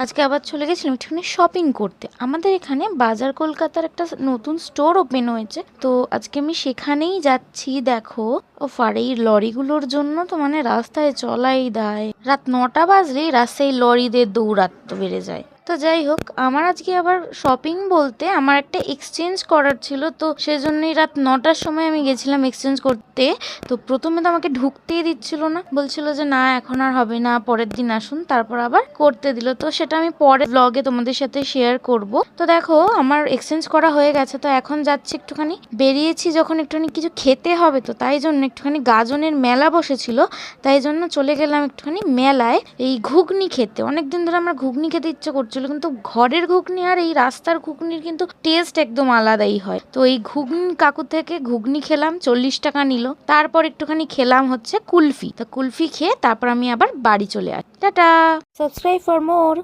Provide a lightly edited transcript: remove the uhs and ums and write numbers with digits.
আজকে আবার চলে গেছিলাম একটুখানি শপিং করতে। আমাদের এখানে বাজার কলকাতার একটা নতুন স্টোর ওপেন হয়েছে, তো আজকে আমি সেখানেই যাচ্ছি। দেখো আর এই লরিগুলোর জন্য তো মানে রাস্তায় চলাই দায়, রাত 9টা বাজলেই রাস্তায় লরিদের দৌরাত্ম বেড়ে যায়। তো যাই হোক, আমার আজকে আবার শপিং বলতে আমার একটা এক্সচেঞ্জ করার ছিল, তো সেজন্যই রাত 9টার সময় আমি গেছিলাম এক্সচেঞ্জ করতে। তো প্রথমে তো আমাকে ঢুকতেই দিচ্ছিল না, বলছিল যে না এখন আর হবে না, পরের দিন আসুন। তারপর আবার করতে দিল, তো সেটা আমি পরে ব্লগে তোমাদের সাথে শেয়ার করব। তো দেখো আমার এক্সচেঞ্জ করা হয়ে গেছে, তো এখন যাচ্ছি একটুখানি, বেরিয়েছি যখন একটুখানি কিছু খেতে হবে, তো তাই জন্য একটুখানি গাজনের মেলা বসেছিল, তাই জন্য চলে গেলাম একটুখানি মেলায় এই ঘুগনি খেতে। অনেকদিন ধরে আমার ঘুগনি খেতে ইচ্ছে করছিল, কিন্তু ঘরের ঘুগনি আর এই রাস্তার ঘুগনির কিন্তু টেস্ট একদম আলাদাই হয়। তো এই ঘুগনি কাকু থেকে ঘুগনি খেলাম, 40 টাকা নিল। তারপর একটুখানি খেলাম হচ্ছে কুলফি। তো কুলফি খেয়ে তারপর আমি আবার বাড়ি চলে আসি। Tata, subscribe for more.